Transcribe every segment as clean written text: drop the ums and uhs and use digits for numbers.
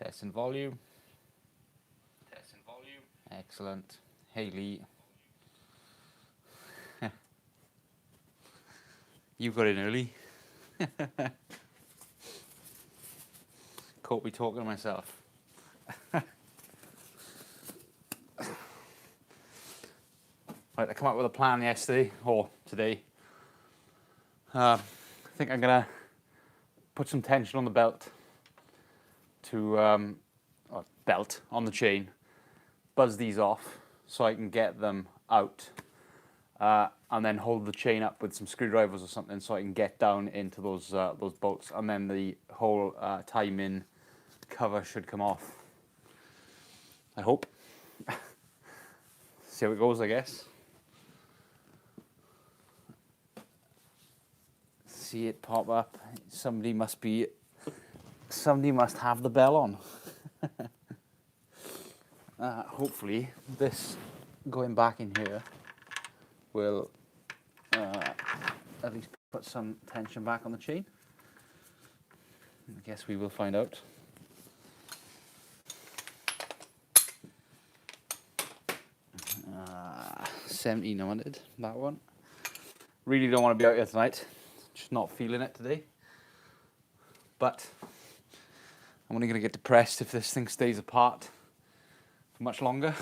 Testing volume. Excellent. Hey Lee. You got in early. Caught me talking to myself. Right, I come up with a plan yesterday, or today. I think I'm going to put some tension on the belt to, belt on the chain, buzz these off so I can get them out, and then hold the chain up with some screwdrivers or something so I can get down into those bolts, and then the whole tie-in cover should come off. I hope. See how it goes, I guess. See it pop up. Somebody must have the bell on. Hopefully this going back in here will at least put some tension back on the chain. I guess we will find out. Uh, 17 I wanted, that one. Really don't want to be out here tonight. Just not feeling it today. But I'm only going to get depressed if this thing stays apart for much longer.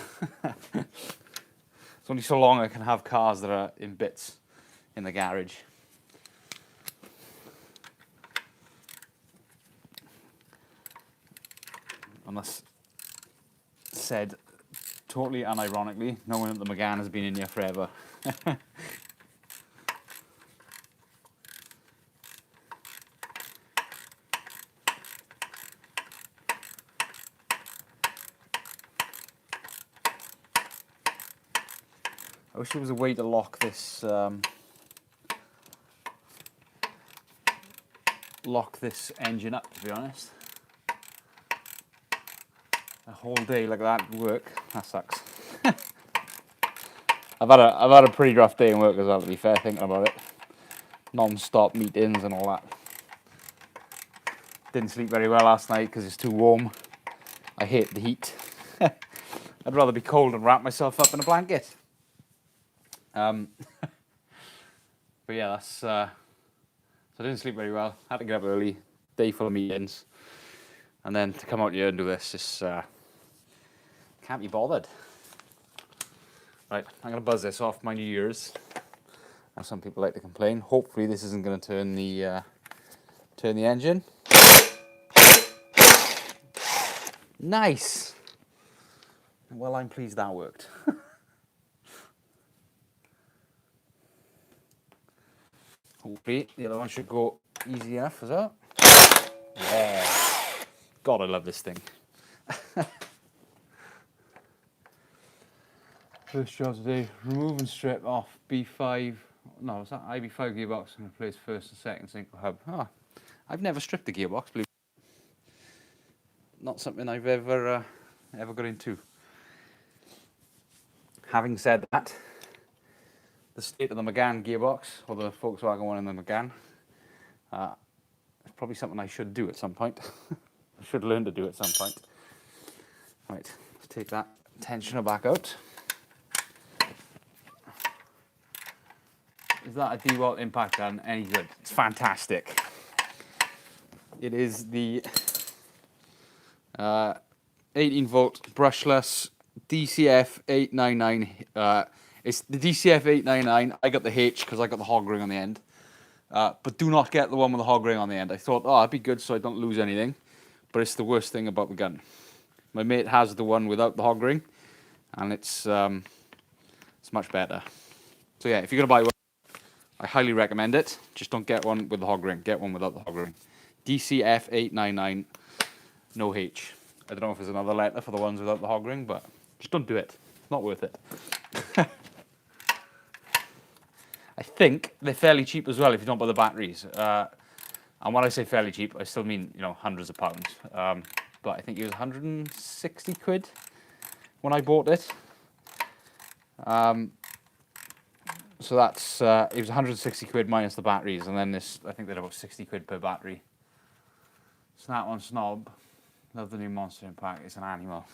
It's only so long I can have cars that are in bits in the garage. And that's said totally unironically, knowing that the Megane has been in here forever. I wish there was a way to lock this engine up, to be honest. A whole day like that would work. That sucks. I've had a pretty rough day in work as well, to be fair, thinking about it. Non-stop meetings and all that. Didn't sleep very well last night because it's too warm. I hate the heat. I'd rather be cold and wrap myself up in a blanket. But yeah, that's so I didn't sleep very well. Had to get up early, day full of meetings, and then to come out here and do this, just can't be bothered. Right, I'm gonna buzz this off my New Year's, as some people like to complain. Hopefully, this isn't gonna turn the engine. Nice. Well, I'm pleased that worked. Hopefully, the other one should go easy enough as well. Yeah. God, I love this thing. First job today, remove and strip off B5. No, it's that IB5 gearbox and replace first and second single hub. Ah, I've never stripped the gearbox, believe me. Not something I've ever got into. Having said that, the state of the Megane gearbox, or the Volkswagen one in the Megane, is probably something I should do at some point. I should learn to do at some point. Right, let's take that tensioner back out. Is that a DeWalt impact gun any good? It's fantastic. It is the 18 volt brushless DCF 899. It's the DCF 899. I got the H because I got the hog ring on the end. But do not get the one with the hog ring on the end. I thought, oh, that'd be good so I don't lose anything. But it's the worst thing about the gun. My mate has the one without the hog ring, and it's much better. So yeah, if you're gonna buy one, I highly recommend it. Just don't get one with the hog ring. Get one without the hog ring. DCF 899, no H. I don't know if there's another letter for the ones without the hog ring, but just don't do it. It's not worth it. I think they're fairly cheap as well if you don't buy the batteries. And when I say fairly cheap, I still mean, you know, hundreds of pounds. But I think it was 160 quid when I bought it. So that's it was 160 quid minus the batteries, and then this, I think they're about 60 quid per battery. Snap on snob. Love the new Monster Impact. It's an animal.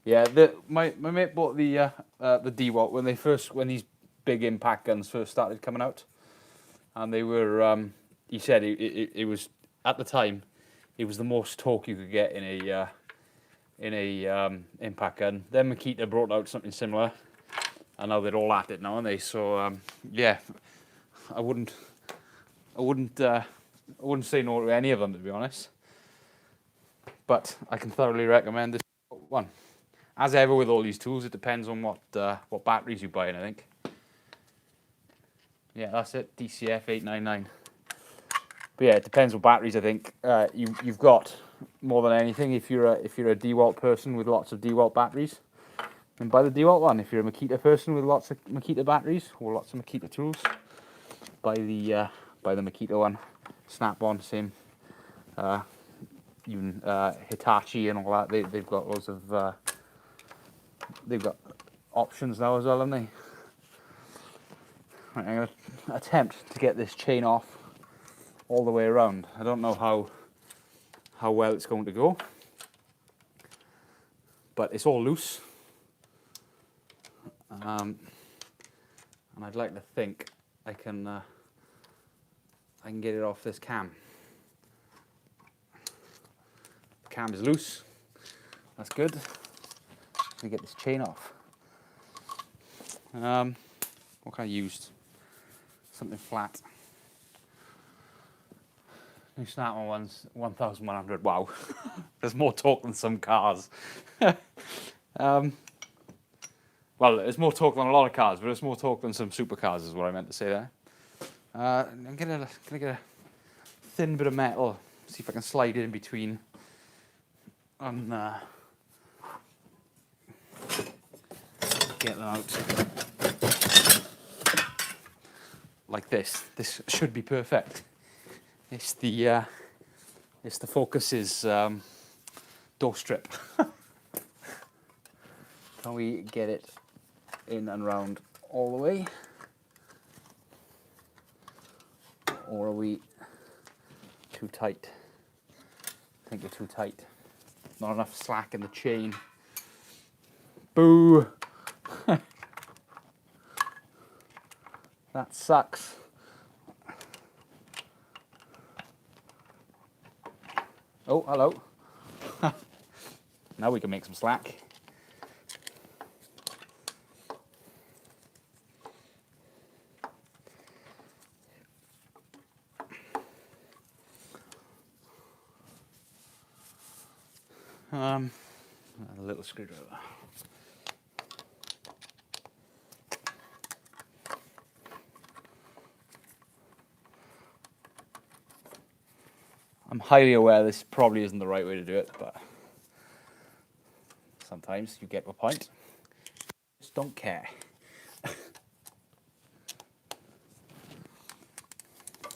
Yeah, my mate bought the DeWalt when these big impact guns first started coming out, and they were he said it was at the time it was the most torque you could get in a impact gun. Then Makita brought out something similar, and now they're all at it now, and they so yeah, I wouldn't say no to any of them, to be honest. But I can thoroughly recommend this one. As ever with all these tools, it depends on what batteries you buy in, I think. Yeah, that's it. DCF 899. But yeah, it depends what batteries. I think you've got more than anything. If you're a DeWalt person with lots of DeWalt batteries, then buy the DeWalt one. If you're a Makita person with lots of Makita batteries or lots of Makita tools, buy the Makita one. Snap-on, same. Even Hitachi and all that. They've got loads of they've got options now as well, haven't they? Right, I'm going to attempt to get this chain off all the way around. I don't know how well it's going to go, but it's all loose, and I'd like to think I can get it off this cam. The cam is loose. That's good. Let me get this chain off. What can I use? Something flat. New Snap-on one's 1,100. Wow, there's more torque than some cars. Well, there's more torque than a lot of cars, but it's more torque than some supercars, is what I meant to say there. I'm gonna get a thin bit of metal. See if I can slide it in between. And get them out like this. This should be perfect. It's the Focus's door strip. Can we get it in and round all the way, or are we too tight? I think we're too tight. Not enough slack in the chain. Boo! That sucks. Oh, hello. Now we can make some slack. A little screwdriver. I'm highly aware this probably isn't the right way to do it, but sometimes you get the point. Just don't care.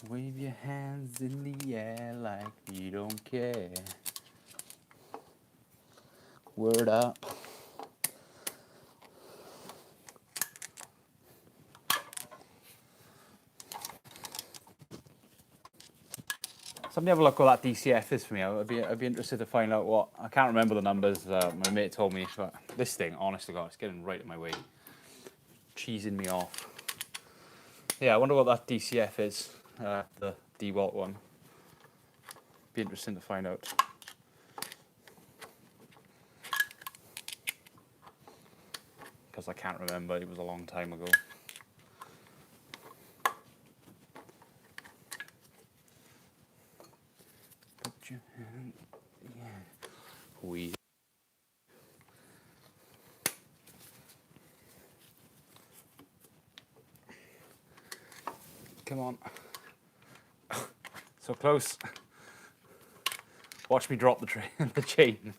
Wave your hands in the air like you don't care. Word up. Somebody have a look what that DCF is for me. I'd be interested to find out what. I can't remember the numbers. My mate told me, but this thing, honest to God, it's getting right in my way, cheesing me off. Yeah, I wonder what that DCF is. The DeWalt one. Be interesting to find out. Because I can't remember. It was a long time ago. Put your hand, yeah. We. Come on. So close. Watch me drop the chain.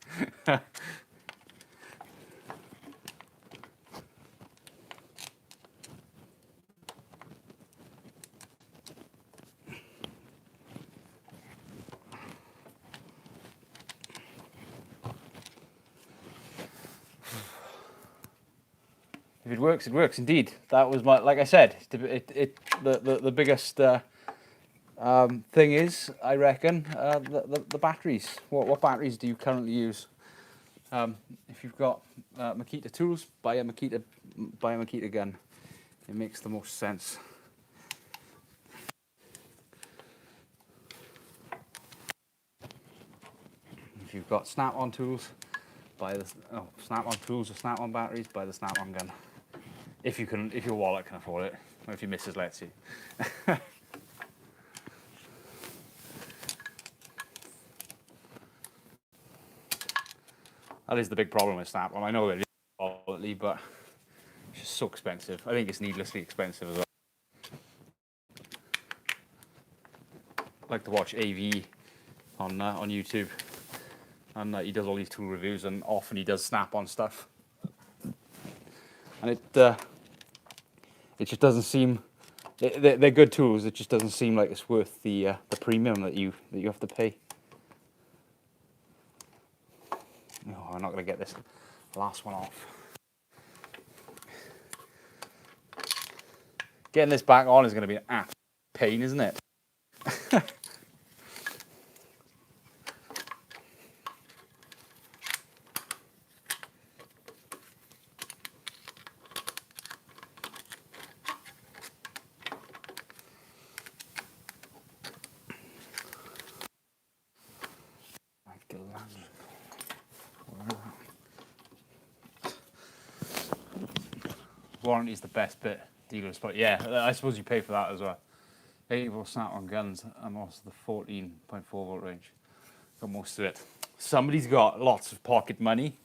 If it works, it works indeed. That was my, like I said, the biggest Thing is, I reckon the batteries. What batteries do you currently use? If you've got Makita tools, buy a Makita gun. It makes the most sense. If you've got Snap-on tools, buy the Snap-on tools or Snap-on batteries. Buy the Snap-on gun. If your wallet can afford it, or if your missus lets you. That is the big problem with Snap-on. I know it is quality, but it's just so expensive. I think it's needlessly expensive as well. I like to watch AV on YouTube, and he does all these tool reviews, and often he does Snap-on stuff, and it just doesn't seem they're good tools. It just doesn't seem like it's worth the premium that you have to pay. Oh, I'm not going to get this last one off. Getting this back on is going to be an absolute pain, isn't it? Warranty is the best bit, dealers, but yeah, I suppose you pay for that as well. 8-volt Snap-on guns and also the 14.4 volt range. Got most of it. Somebody's got lots of pocket money.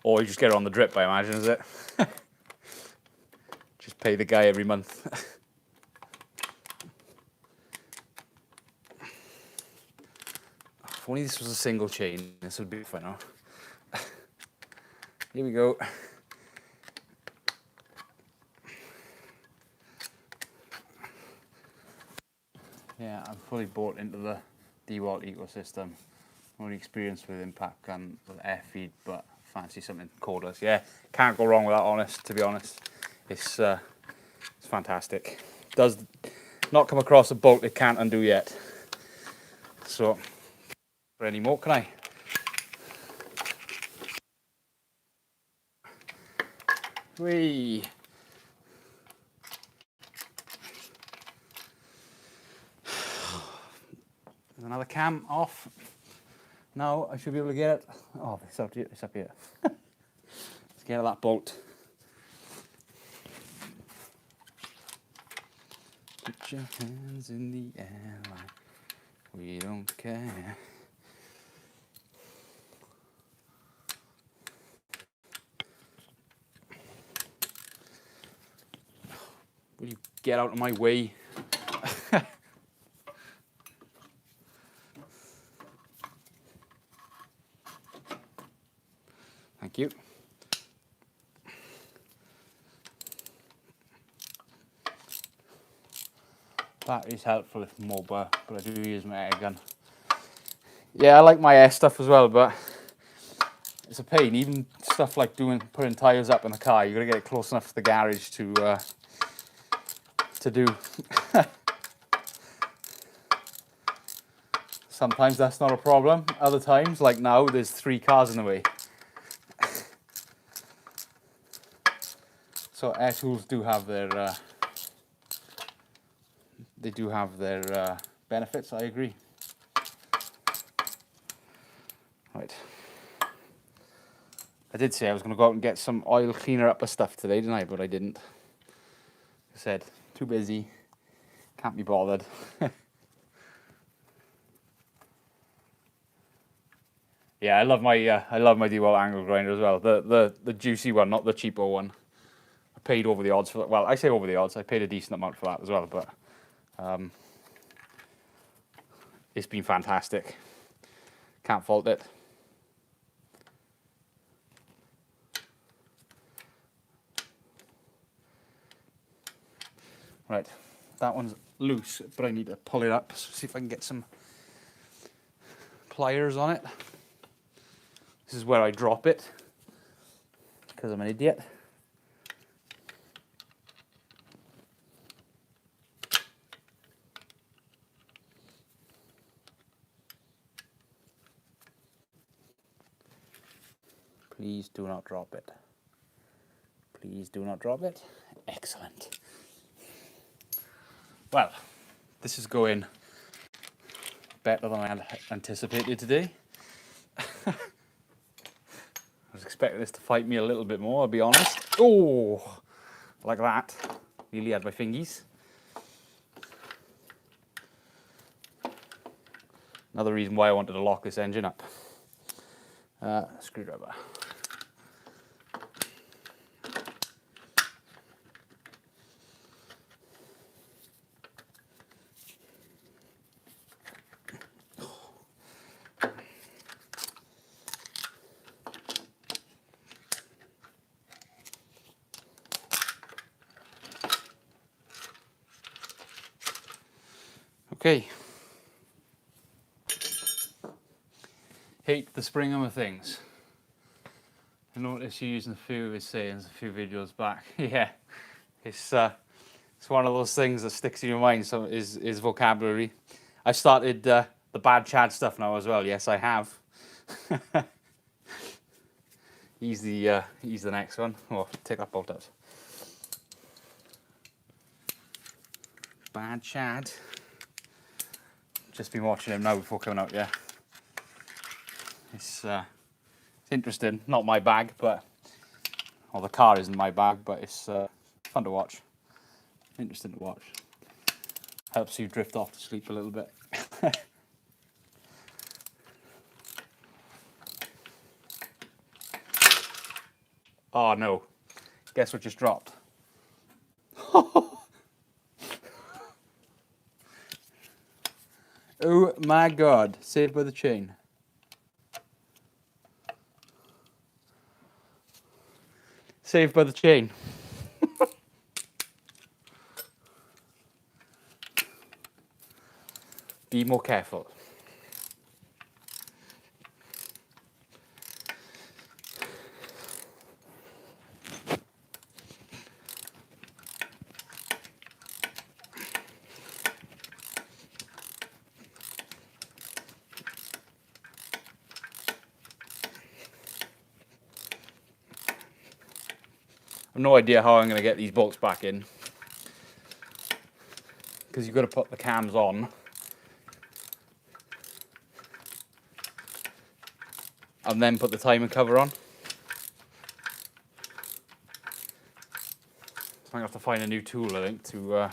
Or you just get it on the drip, I imagine, is it? Just pay the guy every month. If only this was a single chain, this would be fun now. Here we go. Yeah, I'm fully bought into the DeWalt ecosystem. Only experience with impact gun with air feed, but fancy something cordless. Yeah, can't go wrong with that. To be honest, it's fantastic. Does not come across a bolt it can't undo yet. So, for any more, can I? Whee! Another cam off. Now I should be able to get it. Oh, it's up here. It's up here. Let's get that bolt. Put your hands in the air like we don't care. Will you get out of my way? Thank you. That is helpful if mobile, but I do use my air gun. Yeah, I like my air stuff as well, but it's a pain. Even stuff like putting tyres up in the car, you got to get it close enough to the garage to do. Sometimes that's not a problem. Other times, like now, there's 3 cars in the way. So air tools do have their benefits. I agree. Right. I did say I was going to go out and get some oil cleaner upper stuff today, didn't I? But I didn't. I said too busy. Can't be bothered. Yeah, I love my DeWalt angle grinder as well. The juicy one, not the cheapo one. I paid over the odds for that. Well, I say over the odds. I paid a decent amount for that as well, but it's been fantastic. Can't fault it. Right, that one's loose, but I need to pull it up. So see if I can get some pliers on it. This is where I drop it, because I'm an idiot. Please do not drop it. Please do not drop it. Excellent. Well, this is going better than I had anticipated today. I was expecting this to fight me a little bit more, I'll be honest. Oh, like that. Nearly had my fingies. Another reason why I wanted to lock this engine up. Screwdriver. Okay. Hate the Springham of things. I noticed you using a few of his sayings a few videos back. Yeah, it's one of those things that sticks in your mind. So is vocabulary. I've started the bad Chad stuff now as well. Yes, I have. He's the next one. Oh, take that bolt out. Bad Chad. Just been watching him now before coming out. Yeah, it's interesting. Not my bag, but the car isn't my bag, but it's fun to watch. Interesting to watch. Helps you drift off to sleep a little bit. Oh no! Guess what just dropped? Oh my God! Saved by the chain. Saved by the chain. Be more careful. I've no idea how I'm going to get these bolts back in, because you've got to put the cams on and then put the timing cover on. So I'm going to have to find a new tool, I think, to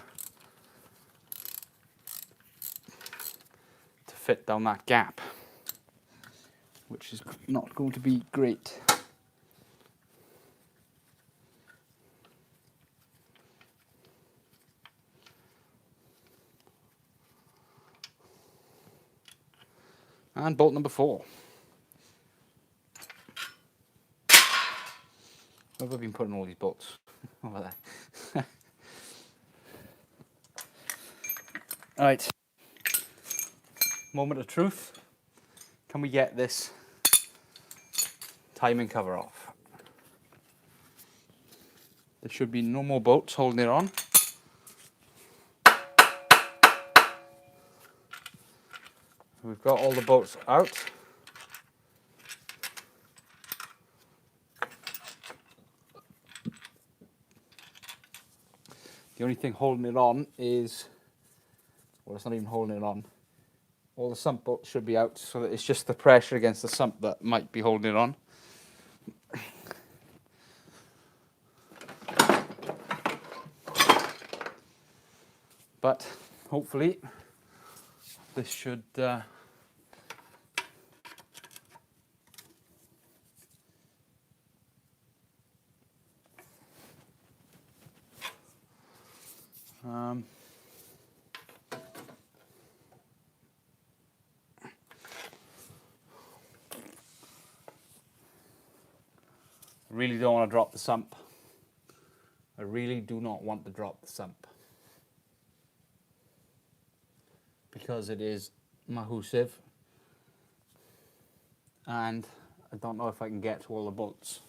fit down that gap, which is not going to be great. And bolt number 4. Where have I been putting all these bolts? Over there. Alright. Moment of truth. Can we get this timing cover off? There should be no more bolts holding it on. We've got all the bolts out. The only thing holding it on is, well, it's not even holding it on. All the sump bolts should be out, so that it's just the pressure against the sump that might be holding it on. But hopefully this should I really don't want to drop the sump. I really do not want to drop the sump, because it is massive and I don't know if I can get to all the bolts.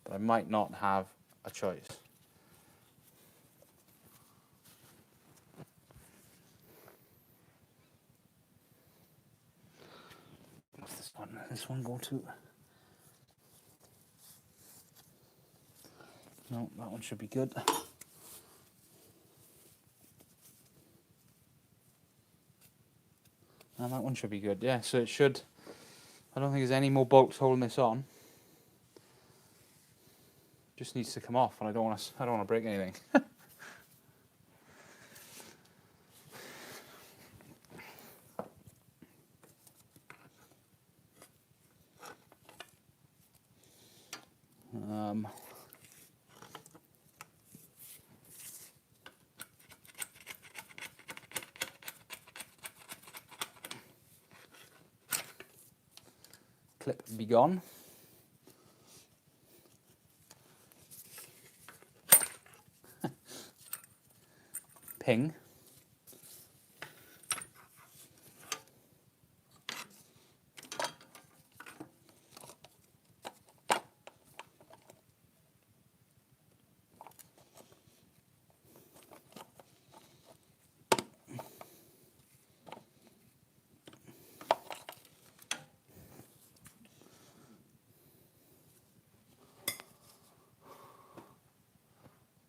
But I might not have a choice. What's this one? This one go to? No, that one should be good. And that one should be good, yeah, so it should. I don't think there's any more bolts holding this on. Just needs to come off, and I don't want to break anything. Clip be gone. Ping.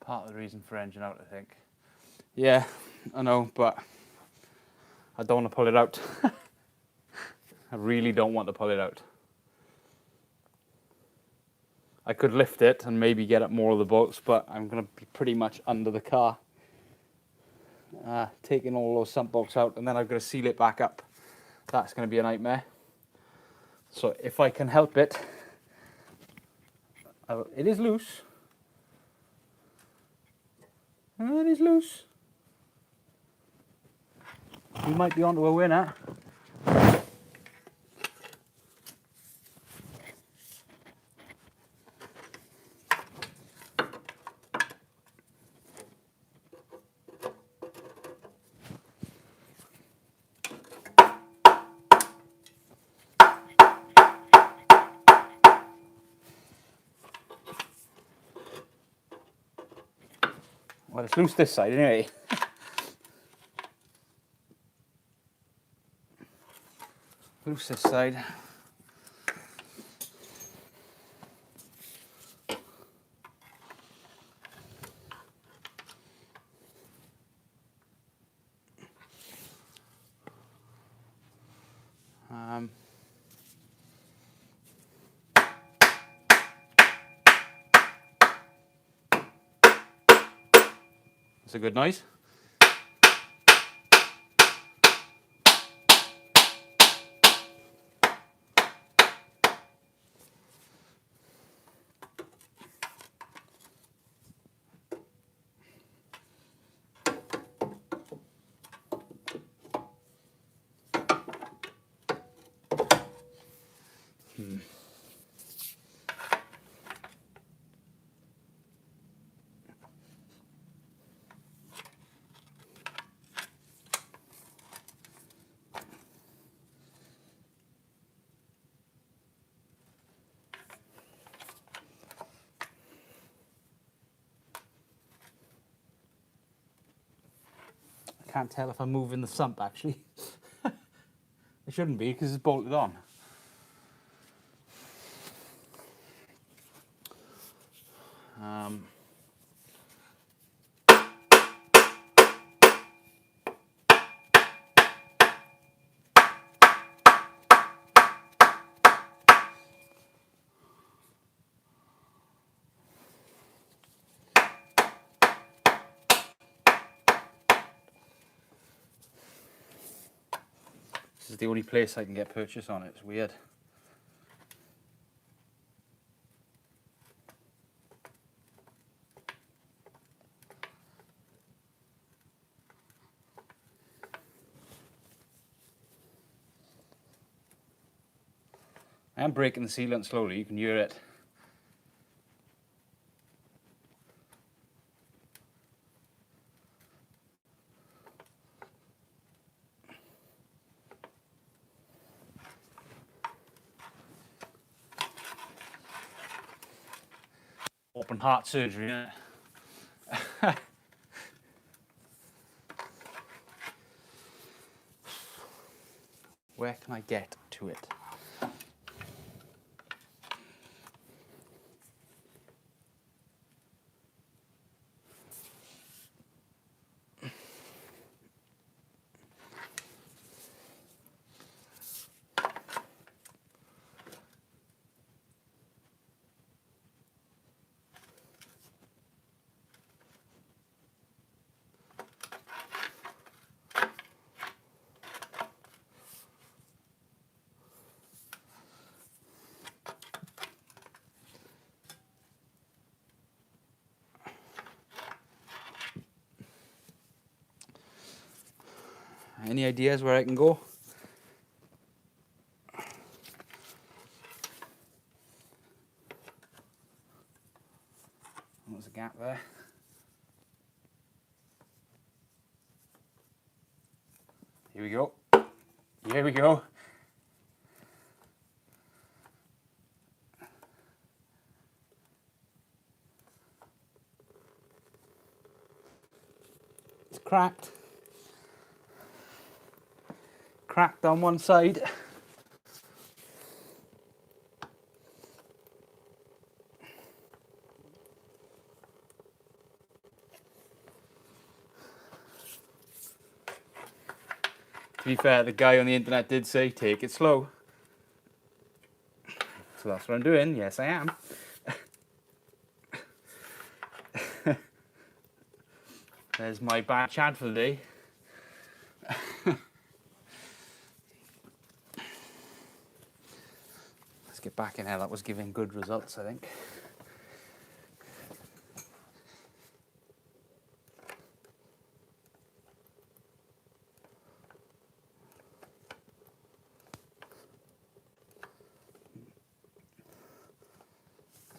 Part of the reason for engine out, I think. Yeah, I know, but I don't want to pull it out. I really don't want to pull it out. I could lift it and maybe get at more of the bolts, but I'm going to be pretty much under the car. Taking all those sump bolts out, and then I've got to seal it back up. That's going to be a nightmare. So if I can help it, it is loose. It is loose. We might be onto a winner. Well, it's loose this side anyway. Loose this side. That's a good noise. I can't tell if I'm moving the sump actually. It shouldn't be because it's bolted on. This is the only place I can get purchase on it. It's weird. I am breaking the sealant slowly, you can hear it. open heart surgery, isn't it? Where can I get to it? Any ideas where I can go? There's a gap there. Here we go. Here we go. It's cracked. Cracked on one side. To be fair, the guy on the internet did say, take it slow. So that's what I'm doing. Yes, I am. There's my bad chat for the day. Let's get back in here. That was giving good results, I think.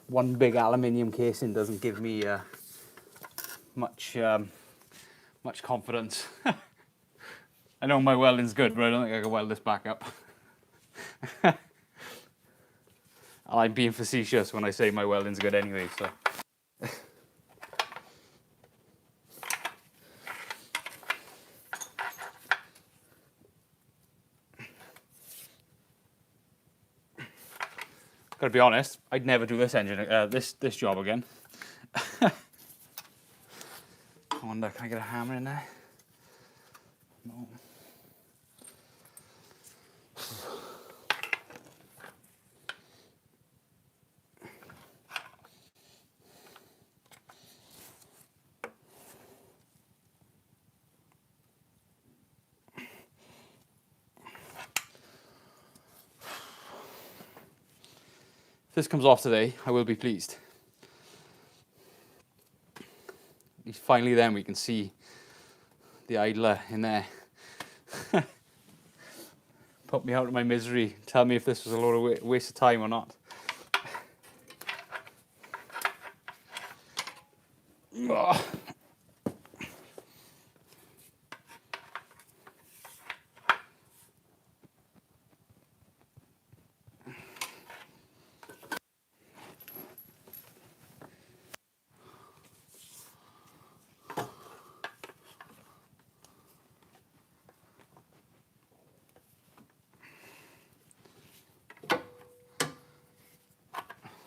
One big aluminium casing doesn't give me much confidence. I know my welding's good, but I don't think I can weld this back up. I'm being facetious when I say my welding's good anyway, so. Gotta be honest, I'd never do this this job again. I wonder, can I get a hammer in there? No. If this comes off today, I will be pleased. At least finally then we can see the idler in there. Put me out of my misery. Tell me if this was a lot of waste of time or not. Oh.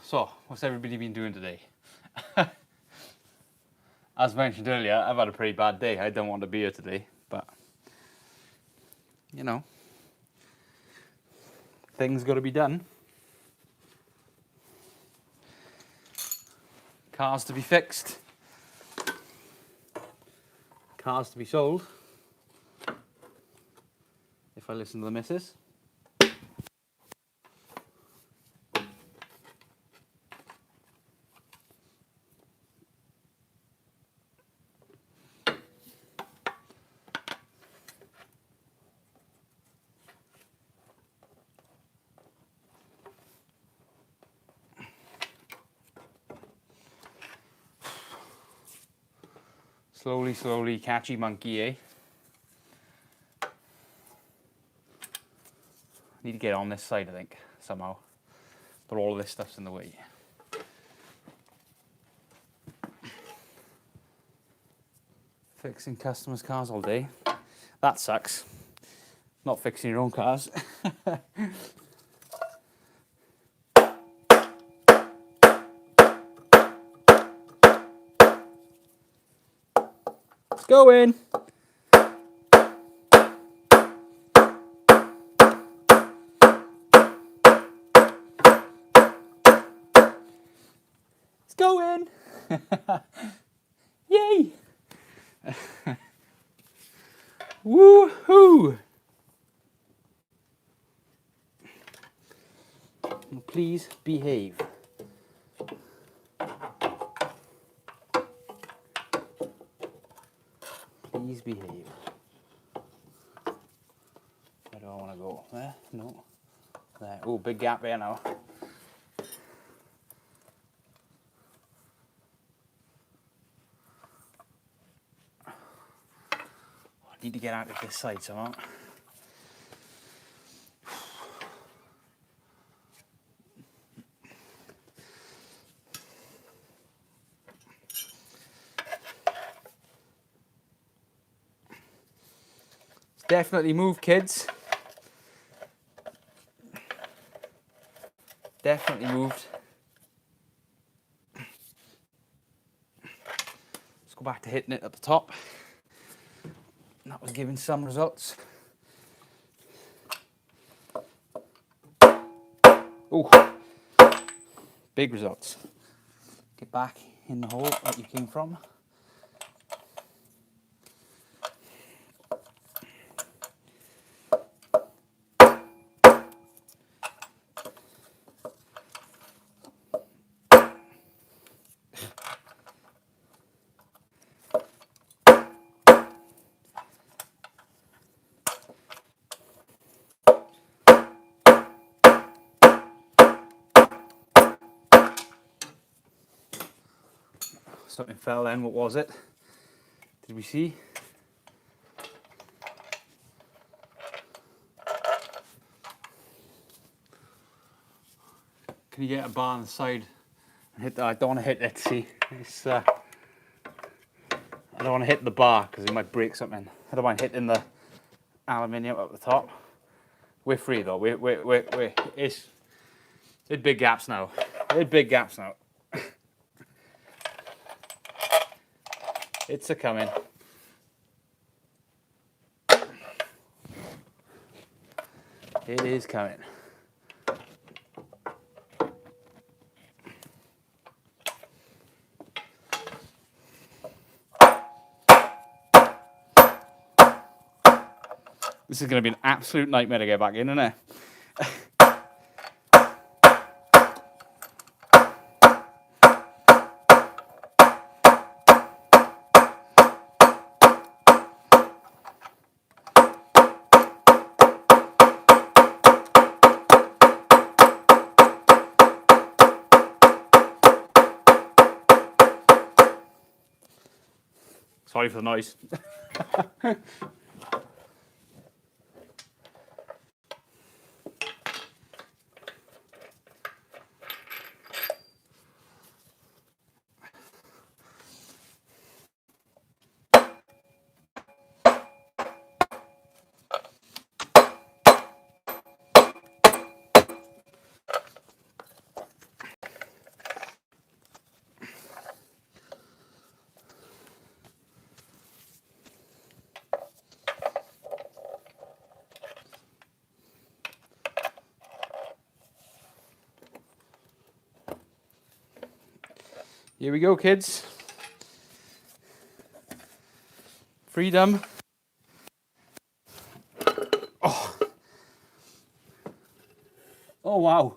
So, what's everybody been doing today? As mentioned earlier, I've had a pretty bad day. I don't want to be here today, but you know, things got to be done. Cars to be fixed. Cars to be sold. If I listen to the missus. Slowly, slowly, catchy monkey, eh? Need to get on this side, I think, somehow. But all of this stuff's in the way. Fixing customers' cars all day. That sucks. Not fixing your own cars. Let's go in. Let's go in. Yay. Woohoo. Please behave. Please behave. Where do I want to go? There? No. There. Oh, big gap there now. I need to get out of this side somehow. Definitely move, kids. Definitely moved. Let's go back to hitting it at the top. That was giving some results. Oh, big results. Get back in the hole that you came from. Something fell then, what was it? Did we see? Can you get a bar on the side and hit that? I don't want to hit it, see? It's, I don't want to hit the bar because it might break something. I don't mind hitting the aluminium up the top. We're free though, it's big gaps now. It's big gaps now. It's a coming. It is coming. This is going to be an absolute nightmare to get back in, isn't it? Sorry for the noise. Here we go, kids. Freedom. Oh. Oh, wow.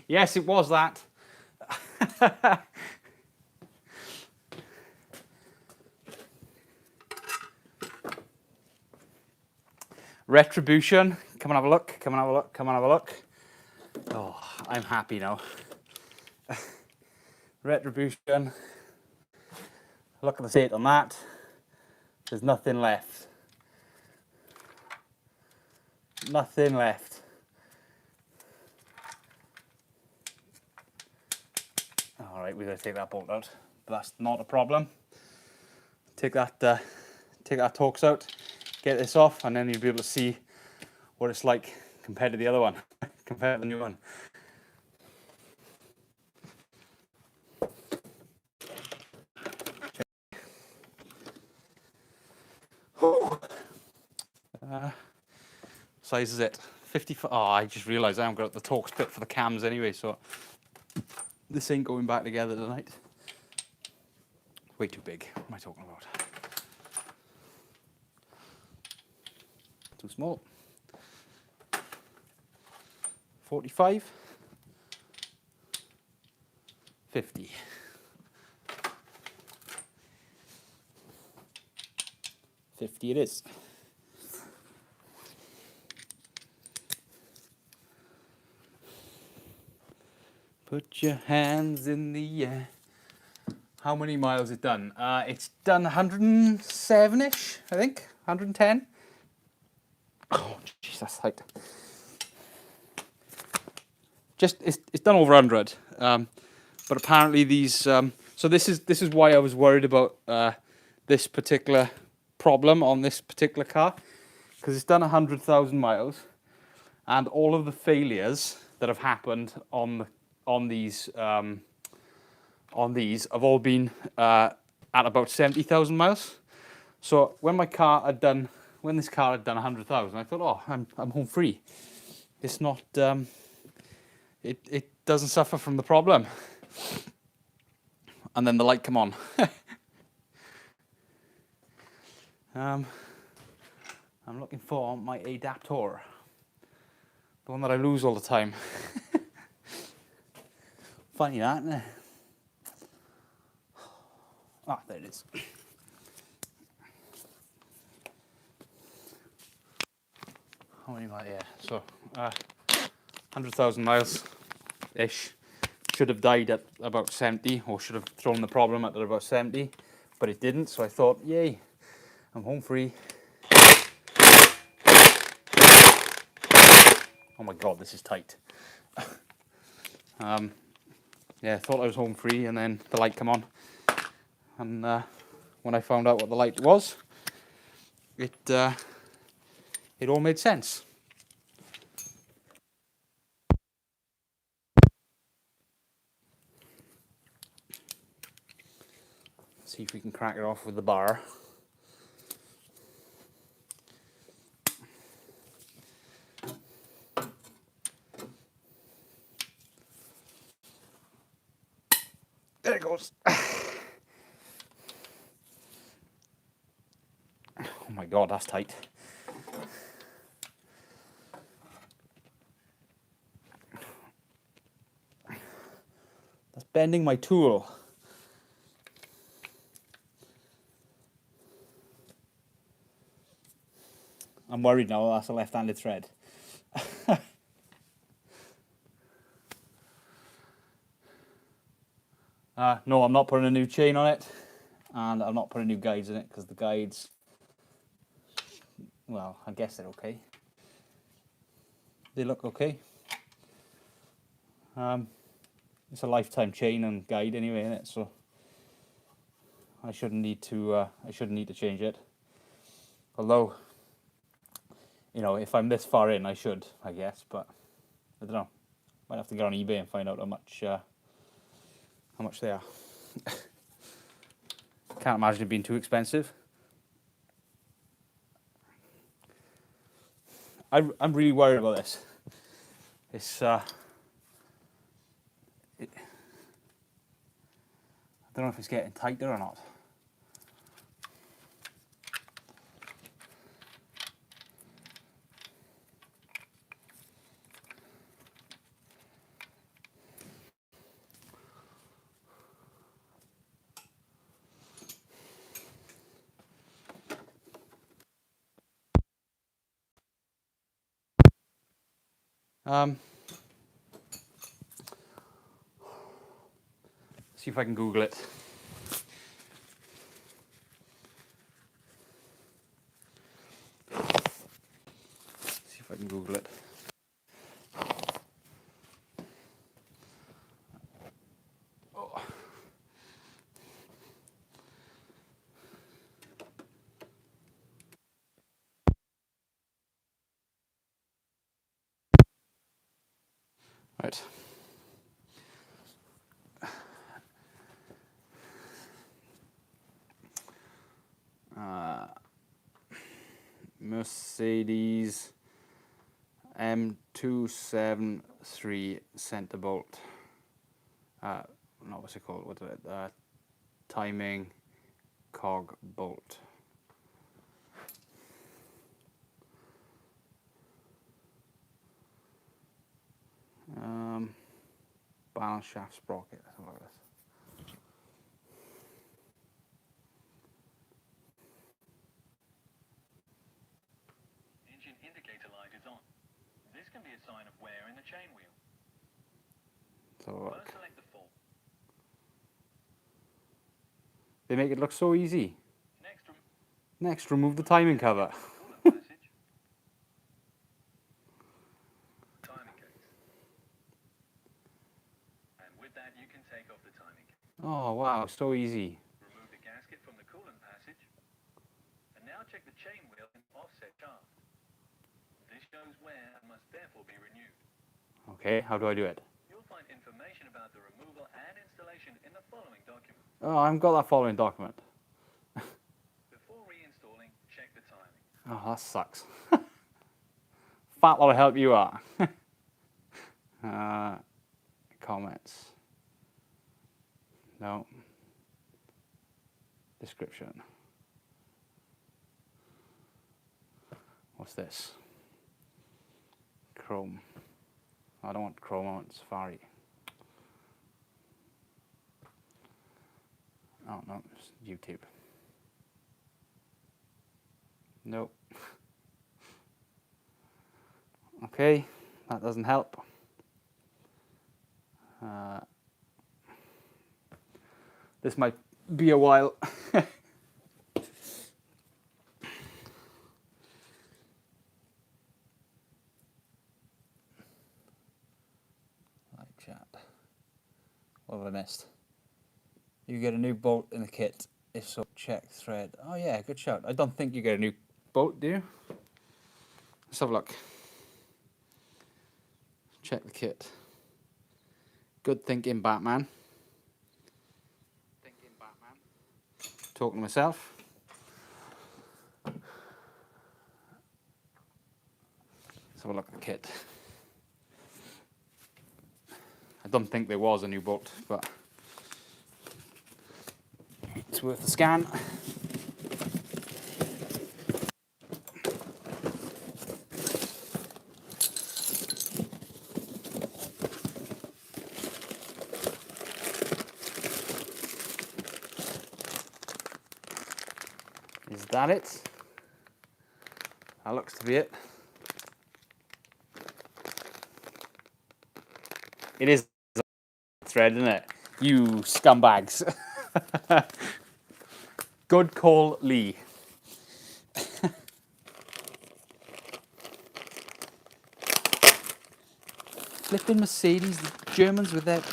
Yes, it was that. Retribution. Come and have a look. Come and have a look. Come and have a look. Oh, I'm happy now. Retribution. Look at the state on that. There's nothing left. Nothing left. All right, we're going to take that bolt out, but that's not a problem. take that Torx out, get this off, and then you'll be able to see what it's like compared to the other one, compared to the new one. Size is it? 54. Oh, I just realised I haven't got the Torx bit for the cams anyway, so this ain't going back together tonight. Way too big. What am I talking about? Too small. 45. 50. 50 it is. Put your hands in the air. How many miles it done? It's done 107-ish, I think. 110. Oh, jeez, that's tight. It's done over 100. But apparently these. So this is why I was worried about this particular problem on this particular car, because it's done 100,000 miles, and all of the failures that have happened on these have all been at about 70,000 miles. So when this car had done 100,000, I thought, oh, I'm home free. It's not. It doesn't suffer from the problem. And then the light come on. I'm looking for my adapter, the one that I lose all the time. Funny that, isn't it? Ah, there it is. How many miles? Yeah, so 100,000 miles ish. Should have died at about 70, or should have thrown the problem at about 70, but it didn't. So I thought, yay, I'm home free. Oh my god, this is tight. Yeah, I thought I was home free, and then the light come on, and when I found out what the light was, it all made sense. See if we can crack it off with the bar. There it goes. Oh my god, that's tight. That's bending my tool. I'm worried now, that's a left-handed thread. No, I'm not putting a new chain on it, and I'm not putting new guides in it, because the guides, well, I guess they're okay. They look okay. It's a lifetime chain and guide anyway, isn't it? So I shouldn't need to change it. Although, you know, if I'm this far in, I should, I guess. But I don't know. Might have to get on eBay and find out how much they are. Can't imagine it being too expensive. I'm really worried about this. It's I don't know if it's getting tighter or not. See if I can Google it. See if I can Google it. Oh. Right. Mercedes M273 center bolt. No, what's it called? What is it? Timing cog bolt. Balance shaft sprocket. Something like this. Engine indicator light is on. This can be a sign of wear in the chain wheel. So First select the fault. they make it look so easy. Next, Remove the timing cover. coolant passage. Timing case. And with that, you can take off the timing case. Oh wow, so easy. Remove the gasket from the coolant passage. And now check the chain wheel and offset shaft. This shows wear and must therefore be renewed. Okay, how do I do it? You'll find information about the removal and installation in the following document. Oh, I haven't got that following document. Before reinstalling, check the timing. Oh, that sucks. Fat lot of help you are. Comments. No. Description. What's this? Chrome. I don't want Chrome, I want Safari. Oh no, it's YouTube. Nope. Okay, that doesn't help. This might be a while. Like chat. What have I missed? You get a new bolt in the kit. If so, check thread. Oh yeah, good shout. I don't think you get a new bolt, do you? Let's have a look. Check the kit. Good thinking, Batman. Talking to myself. Let's have a look at the kit. I don't think there was a new bolt, but it's worth a scan. Is that it? That looks to be it. It is a thread, isn't it? You scumbags. Good call, Lee. Flipping Mercedes, the Germans with their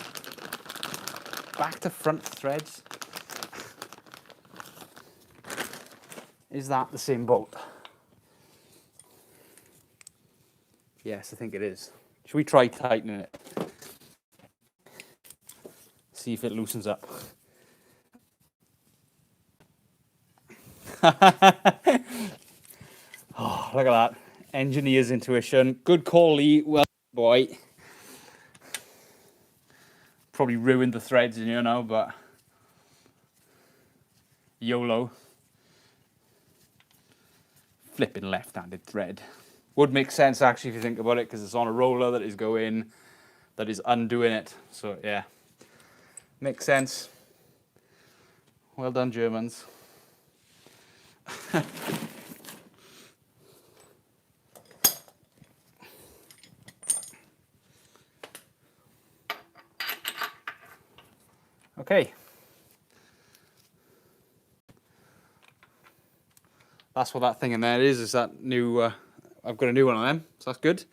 back to front threads. Is that the same bolt? Yes, I think it is. Should we try tightening it? See if it loosens up. Oh, look at that. Engineer's intuition. Good call, Lee. Well, boy. Probably ruined the threads in here now, but YOLO. Flipping left-handed thread. Would make sense actually if you think about it, because it's on a roller that is going, that is undoing it. So yeah, makes sense. Well done, Germans. Okay. That's what that thing in there is that new, I've got a new one on them, so that's good.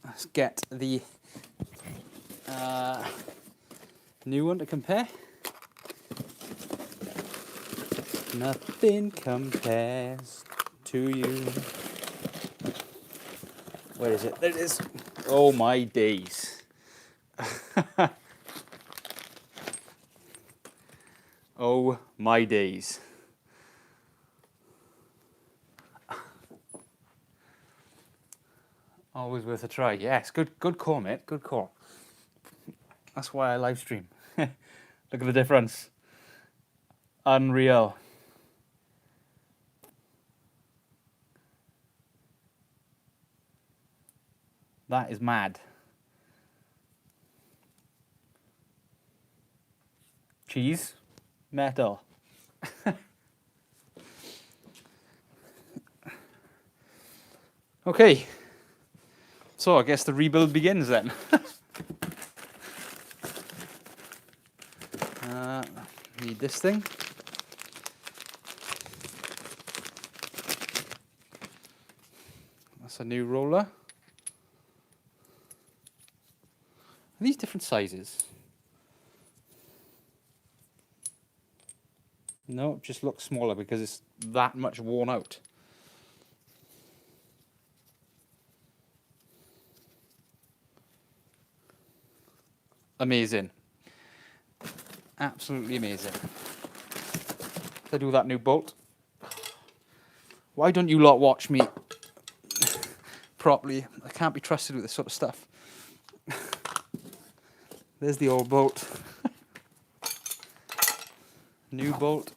Let's get the new one to compare. Nothing compares to you. Where is it? There it is. Oh my days. Oh my days. Always worth a try. Yes, good call, mate. Good call. That's why I live stream. Look at the difference. Unreal. That is mad. Cheese, metal. Okay. So I guess the rebuild begins then. Need this thing. That's a new roller. Are these different sizes? No, it just looks smaller because it's that much worn out. Amazing. Absolutely amazing. They do that new bolt. Why don't you lot watch me properly? I can't be trusted with this sort of stuff. There's the old bolt. New bolt.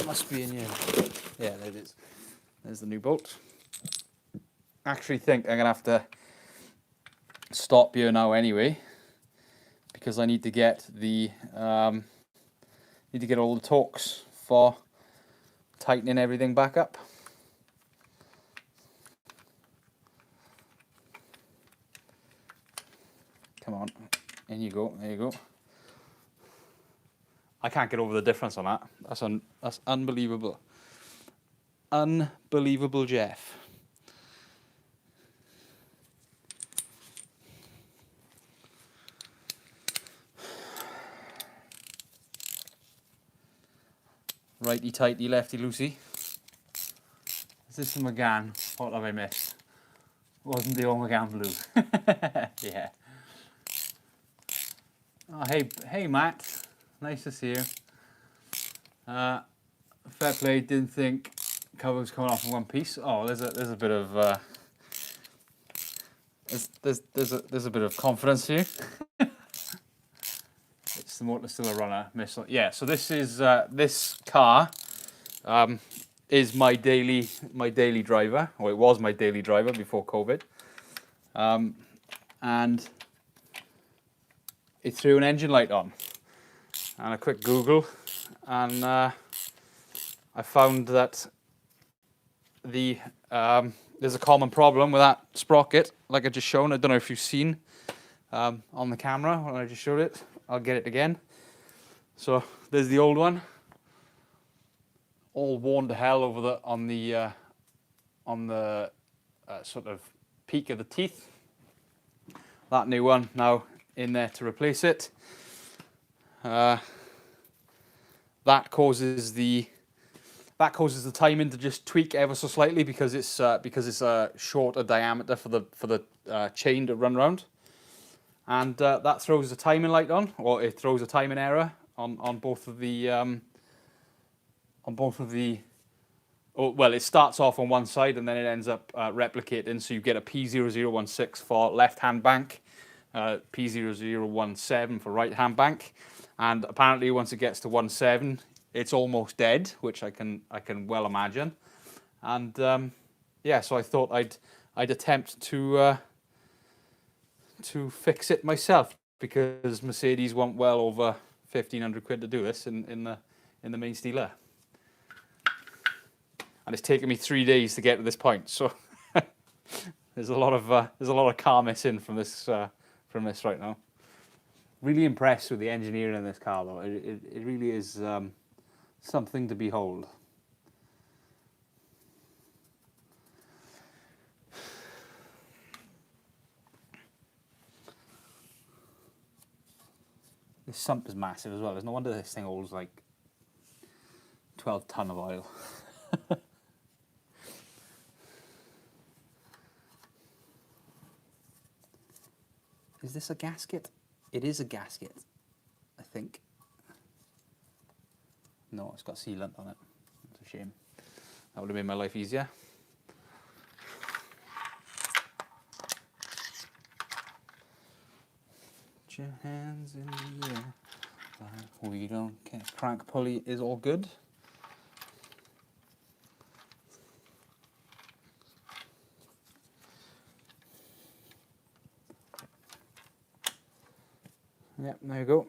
Must be in here. Yeah, there it is. There's the new bolt. Actually think I'm going to have to stop here now anyway, because I need to get the all the torques for tightening everything back up. Come on, in you go. There you go. I can't get over the difference on that. That's unbelievable. Unbelievable, Jeff. Righty tighty, lefty loosey. Is this the McGann? What have I missed? Wasn't the old McGann blue? Yeah. Oh, hey, Matt. Nice to see you. Fair play. Didn't think cover was coming off in one piece. Oh, there's a bit of there's a bit of confidence here. It's the motor still a runner. Yeah. So this is this car is my daily driver, or it was my daily driver before COVID, and it threw an engine light on, and a quick Google, and I found that there's a common problem with that sprocket, like I just shown. I don't know if you've seen on the camera when I just showed it. I'll get it again. So there's the old one, all worn to hell over on the sort of peak of the teeth. That new one now in there to replace it. That causes the timing to just tweak ever so slightly because it's a shorter diameter for the chain to run round, and that throws a timing light on, or it throws a timing error on both of the oh, well, it starts off on one side and then it ends up replicating, so you get a P0016 for left hand bank, P0017 for right hand bank, and apparently once it gets to 17 it's almost dead, which I can well imagine. And yeah, so I thought I'd attempt to fix it myself, because Mercedes want well over 1,500 quid to do this in the main steeler, and it's taken me 3 days to get to this point. So there's a lot of car missing from this right now. Really impressed with the engineering in this car though. It really is something to behold. This sump is massive as well. There's no wonder this thing holds like 12 ton of oil. Is this a gasket? It is a gasket, I think. No, it's got sealant on it. It's a shame. That would have made my life easier. Put your hands in the air. We don't care. Crank pulley is all good. Yep, there you go.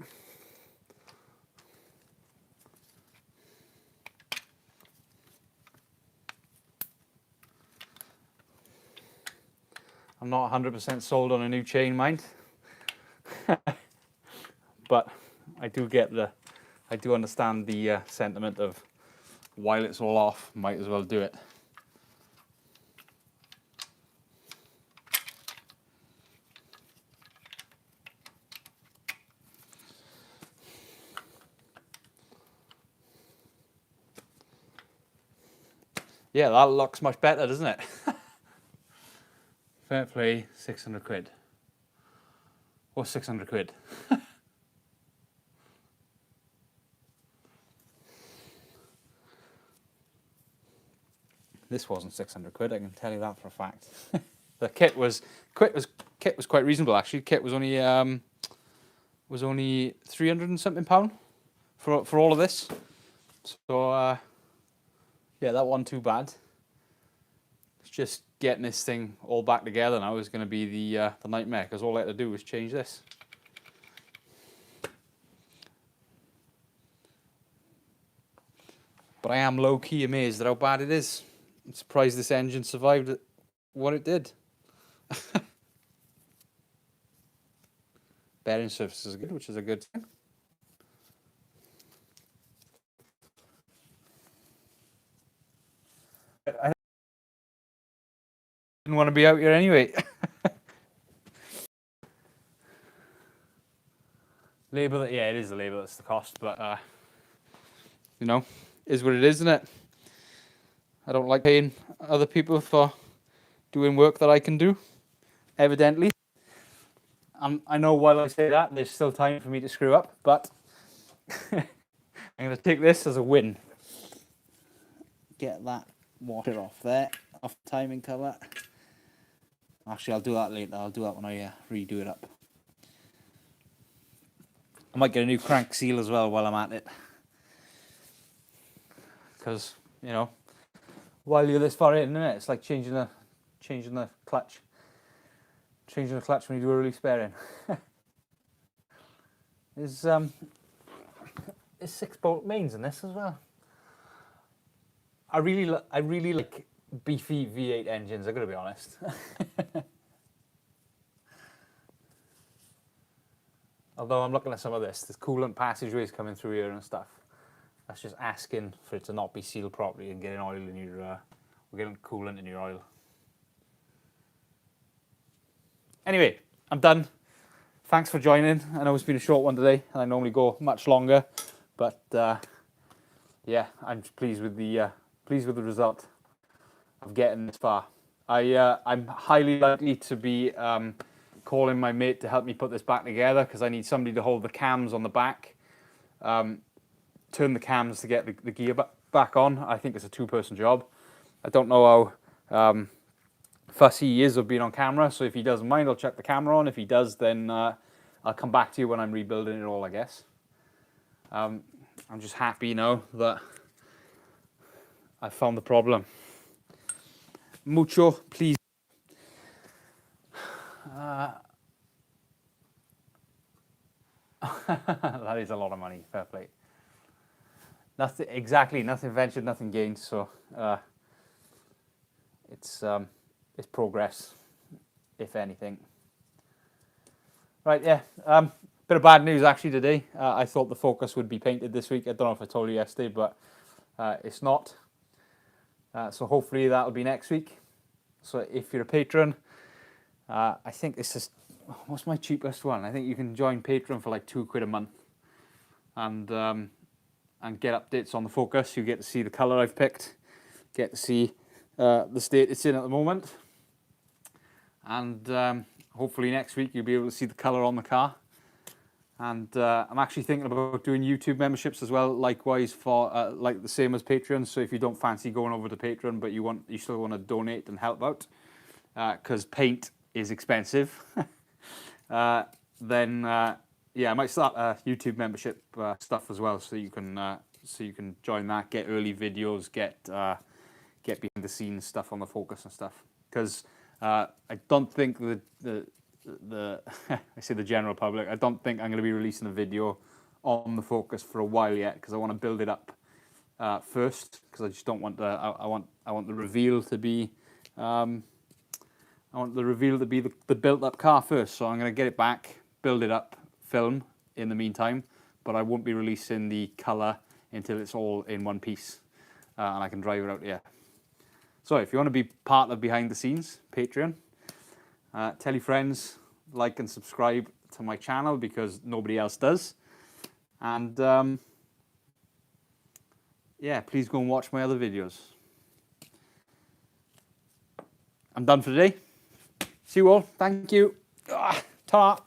I'm not 100% sold on a new chain, mind. But I do understand the sentiment of while it's all off, might as well do it. Yeah, that looks much better, doesn't it? Fair play, 600 quid. What's 600 quid? This wasn't 600 quid, I can tell you that for a fact. The kit was quite reasonable actually. Kit was only 300 and something pound for all of this. So yeah, that wasn't too bad. It's just getting this thing all back together now is going to be the nightmare, because all I had to do was change this. But I am low-key amazed at how bad it is. I'm surprised this engine survived what it did. Bearing surface is good, which is a good thing. I didn't want to be out here anyway. Label it, yeah, it is the label, it's the cost, but you know, is what it is, isn't it? I don't like paying other people for doing work that I can do, evidently. I know while I say that, there's still time for me to screw up, but I'm going to take this as a win. Get that water off there, off the timing cover. Actually, I'll do that later. I'll do that when I redo it up. I might get a new crank seal as well while I'm at it. Because, you know, while you're this far in, isn't it? It's like changing the clutch. Changing the clutch when you do a release bearing. There's 6-bolt mains in this as well. I really like beefy V8 engines, I gotta be honest. Although I'm looking at some of this, there's coolant passageways coming through here and stuff. That's just asking for it to not be sealed properly and getting oil in your, or getting coolant in your oil. Anyway, I'm done. Thanks for joining. I know it's been a short one today, and I normally go much longer, but yeah, I'm pleased with the result of getting this far. I'm highly likely to be calling my mate to help me put this back together, because I need somebody to hold the cams on the back, turn the cams to get the gear back on. I think it's a two-person job. I don't know how fussy he is of being on camera, so if he doesn't mind, I'll check the camera on. If he does, then I'll come back to you when I'm rebuilding it all, I guess. I'm just happy now that I found the problem. Mucho, please. That is a lot of money, fair play. Nothing ventured, nothing gained, so it's progress, if anything. Right, yeah, bit of bad news actually today. I thought the Focus would be painted this week. I don't know if I told you yesterday, but it's not. So hopefully that'll be next week. So if you're a patron, I think this is, what's my cheapest one? I think you can join Patreon for like £2 a month, and get updates on the Focus. You get to see the colour I've picked, get to see the state it's in at the moment, and hopefully next week you'll be able to see the colour on the car. And I'm actually thinking about doing YouTube memberships as well, likewise for like the same as Patreon. So if you don't fancy going over to Patreon, but you still want to donate and help out, because paint is expensive, then yeah, I might start YouTube membership stuff as well, so you can join that, get early videos, get behind the scenes stuff on the Focus and stuff. Because I don't think the I say the general public, I don't think I'm going to be releasing a video on the Focus for a while yet, because I want to build it up first, because I just don't want I want the reveal to be the built up car first. So I'm going to get it back, build it up, film in the meantime, but I won't be releasing the colour until it's all in one piece and I can drive it out here. So if you want to be part of behind the scenes, Patreon, tell your friends, like and subscribe to my channel, because nobody else does. And yeah, please go and watch my other videos. I'm done for today. See you all. Thank you. Ta.